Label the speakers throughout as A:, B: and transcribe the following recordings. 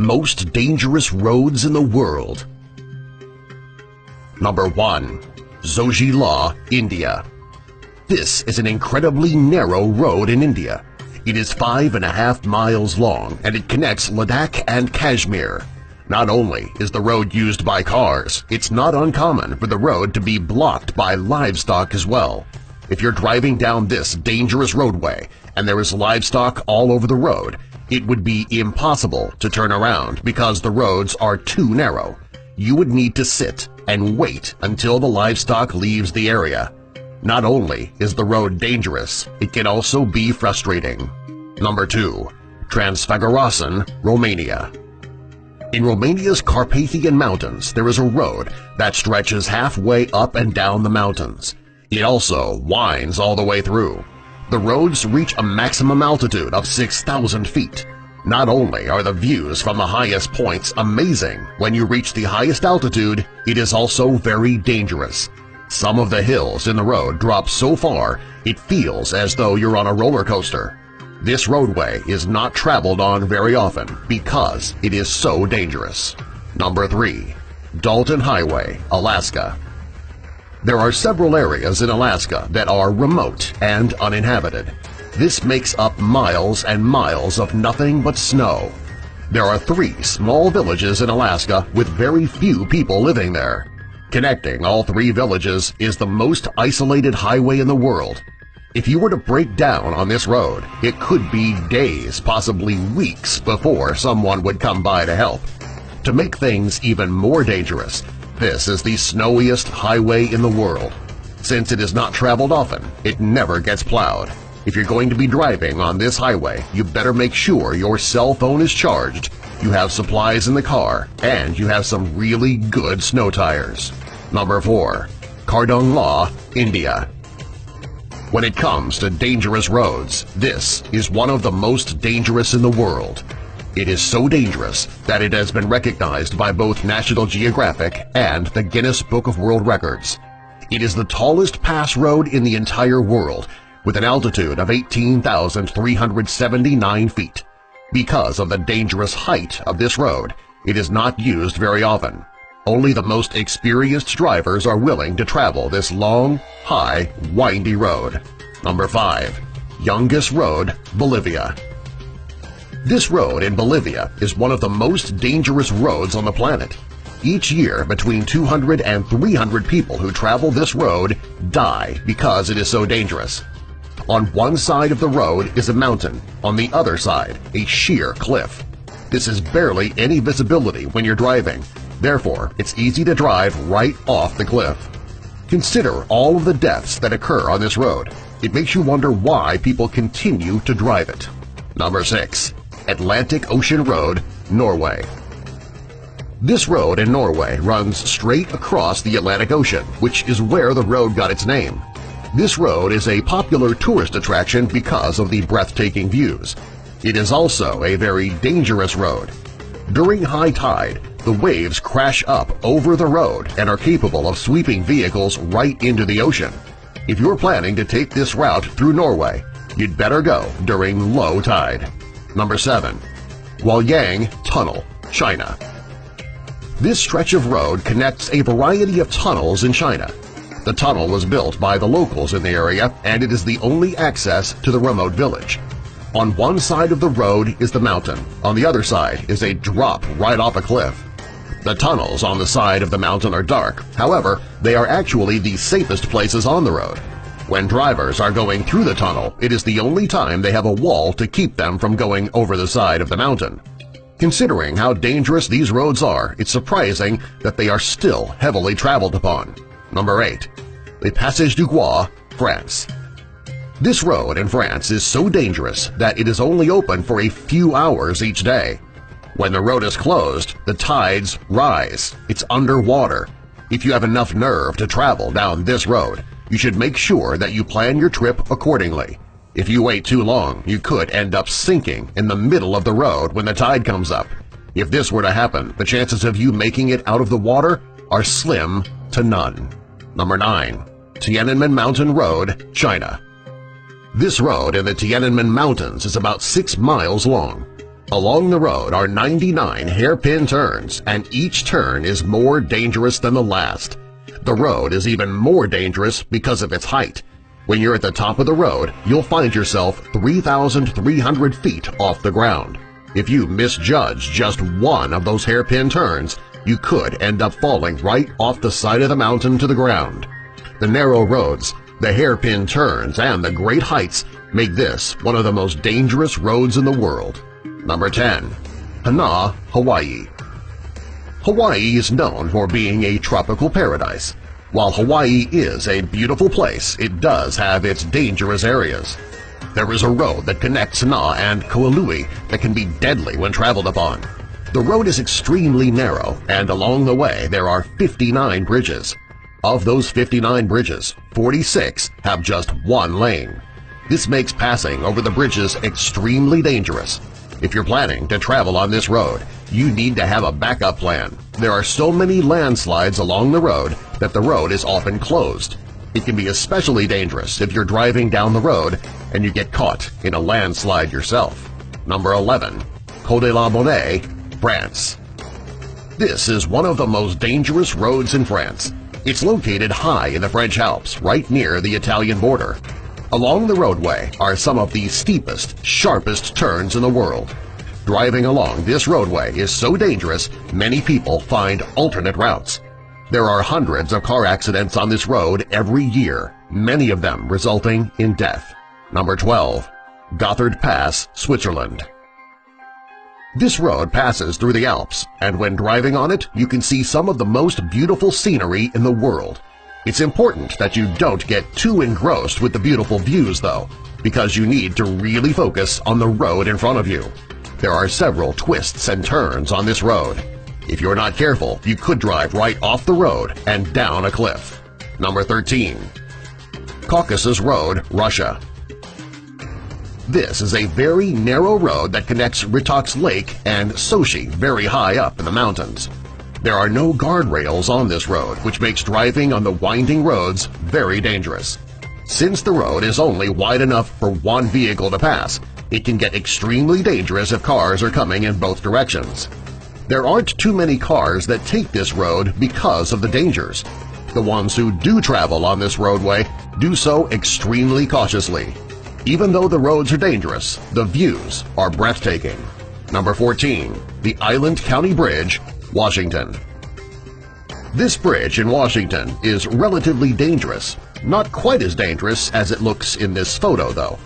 A: Most dangerous roads in the world. Number 1. Zojila, India. This is an incredibly narrow road in India. It is 5.5 miles long and it connects Ladakh and Kashmir. Not only is the road used by cars, it's not uncommon for the road to be blocked by livestock as well. If you're driving down this dangerous roadway and there is livestock all over the road, it would be impossible to turn around because the roads are too narrow. You would need to sit and wait until the livestock leaves the area. Not only is the road dangerous, it can also be frustrating. Number 2. Transfăgurășeni, Romania. In Romania's Carpathian Mountains, there is a road that stretches halfway up and down the mountains. It also winds all the way through. The roads reach a maximum altitude of 6,000 feet. Not only are the views from the highest points amazing, when you reach the highest altitude, it is also very dangerous. Some of the hills in the road drop so far it feels as though you're on a roller coaster. This roadway is not traveled on very often because it is so dangerous. Number 3. Dalton Highway, Alaska. There are several areas in Alaska that are remote and uninhabited. This makes up miles and miles of nothing but snow. There are 3 small villages in Alaska with very few people living there. Connecting all 3 villages is the most isolated highway in the world. If you were to break down on this road, it could be days, possibly weeks, before someone would come by to help. To make things even more dangerous, this is the snowiest highway in the world. Since it is not traveled often, it never gets plowed. If you're going to be driving on this highway, you better make sure your cell phone is charged, you have supplies in the car, and you have some really good snow tires. Number 4. Khardungla, India. When it comes to dangerous roads, this is one of the most dangerous in the world. It is so dangerous that it has been recognized by both National Geographic and the Guinness Book of World Records. It is the tallest pass road in the entire world, with an altitude of 18,379 feet. Because of the dangerous height of this road, it is not used very often. Only the most experienced drivers are willing to travel this long, high, windy road. Number 5. Yungas Road, Bolivia. This road in Bolivia is one of the most dangerous roads on the planet. Each year, between 200 and 300 people who travel this road die because it is so dangerous. On one side of the road is a mountain, on the other side a sheer cliff. This is barely any visibility when you're driving. Therefore, it's easy to drive right off the cliff. Consider all of the deaths that occur on this road. It makes you wonder why people continue to drive it. Number 6. Atlantic Ocean Road, Norway. This road in Norway runs straight across the Atlantic Ocean, which is where the road got its name. This road is a popular tourist attraction because of the breathtaking views. It is also a very dangerous road. During high tide, the waves crash up over the road and are capable of sweeping vehicles right into the ocean. If you're planning to take this route through Norway, you'd better go during low tide. Number 7. Huaiyang Tunnel, China. This stretch of road connects a variety of tunnels in China. The tunnel was built by the locals in the area, and it is the only access to the remote village. On one side of the road is the mountain, on the other side is a drop right off a cliff. The tunnels on the side of the mountain are dark, however, they are actually the safest places on the road. When drivers are going through the tunnel, it is the only time they have a wall to keep them from going over the side of the mountain. Considering how dangerous these roads are, it's surprising that they are still heavily traveled upon. Number 8. Le Passage du Gois, France. This road in France is so dangerous that it is only open for a few hours each day. When the road is closed, the tides rise. It's underwater. If you have enough nerve to travel down this road, you should make sure that you plan your trip accordingly. If you wait too long, you could end up sinking in the middle of the road when the tide comes up. If this were to happen, the chances of you making it out of the water are slim to none. Number 9. Tiananmen Mountain Road, China. This road in the Tiananmen Mountains is about 6 miles long. Along the road are 99 hairpin turns, and each turn is more dangerous than the last. The road is even more dangerous because of its height. When you're at the top of the road, you'll find yourself 3,300 feet off the ground. If you misjudge just one of those hairpin turns, you could end up falling right off the side of the mountain to the ground. The narrow roads, the hairpin turns, and the great heights make this one of the most dangerous roads in the world. Number 10. Hana, Hawaii. Hawaii is known for being a tropical paradise. While Hawaii is a beautiful place, it does have its dangerous areas. There is a road that connects Hana and Kaualui that can be deadly when traveled upon. The road is extremely narrow, and along the way there are 59 bridges. Of those 59 bridges, 46 have just one lane. This makes passing over the bridges extremely dangerous. If you're planning to travel on this road, you need to have a backup plan. There are so many landslides along the road that the road is often closed. It can be especially dangerous if you're driving down the road and you get caught in a landslide yourself. Number 11. Côte de la Monnaie, France. This is one of the most dangerous roads in France. It's located high in the French Alps, right near the Italian border. Along the roadway are some of the steepest, sharpest turns in the world. Driving along this roadway is so dangerous, many people find alternate routes. There are hundreds of car accidents on this road every year, many of them resulting in death. Number 12. Gotthard Pass, Switzerland. This road passes through the Alps, and when driving on it, you can see some of the most beautiful scenery in the world. It's important that you don't get too engrossed with the beautiful views, though, because you need to really focus on the road in front of you. There are several twists and turns on this road. If you're not careful, you could drive right off the road and down a cliff. Number 13. Caucasus Road, Russia. This is a very narrow road that connects Ritox Lake and Sochi very high up in the mountains. There are no guardrails on this road, which makes driving on the winding roads very dangerous. Since the road is only wide enough for one vehicle to pass, it can get extremely dangerous if cars are coming in both directions. There aren't too many cars that take this road because of the dangers. The ones who do travel on this roadway do so extremely cautiously. Even though the roads are dangerous, the views are breathtaking. Number 14. The Island County Bridge, Washington. This bridge in Washington is relatively dangerous. Not quite as dangerous as it looks in this photo, though.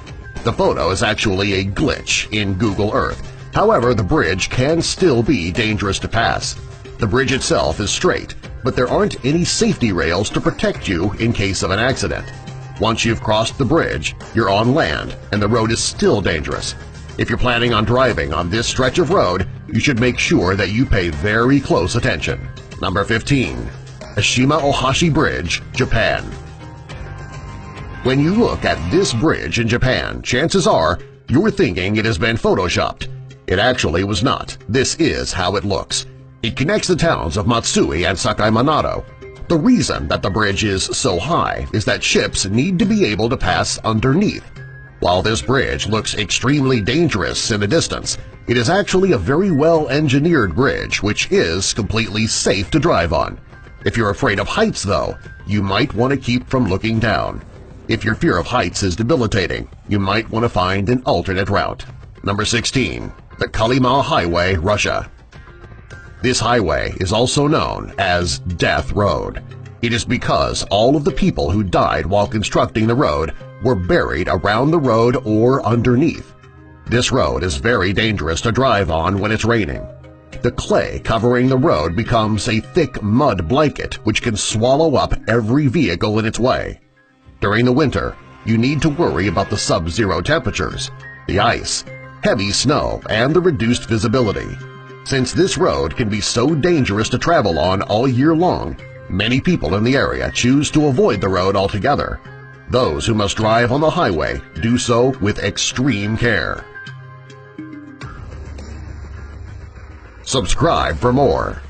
A: The photo is actually a glitch in Google Earth. However, the bridge can still be dangerous to pass. The bridge itself is straight, but there aren't any safety rails to protect you in case of an accident. Once you've crossed the bridge, you're on land, and the road is still dangerous. If you're planning on driving on this stretch of road, you should make sure that you pay very close attention. Number 15. Ashima Ohashi Bridge, Japan. When you look at this bridge in Japan, chances are you're thinking it has been photoshopped. It actually was not. This is how it looks. It connects the towns of Matsui and Sakai Manado. The reason that the bridge is so high is that ships need to be able to pass underneath. While this bridge looks extremely dangerous in the distance, it is actually a very well-engineered bridge which is completely safe to drive on. If you're afraid of heights, though, you might want to keep from looking down. If your fear of heights is debilitating, you might want to find an alternate route. Number 16. The Kolyma Highway, Russia. This highway is also known as Death Road. It is because all of the people who died while constructing the road were buried around the road or underneath. This road is very dangerous to drive on when it's raining. The clay covering the road becomes a thick mud blanket which can swallow up every vehicle in its way. During the winter, you need to worry about the sub-zero temperatures, the ice, heavy snow, and the reduced visibility. Since this road can be so dangerous to travel on all year long, many people in the area choose to avoid the road altogether. Those who must drive on the highway do so with extreme care. Subscribe for more.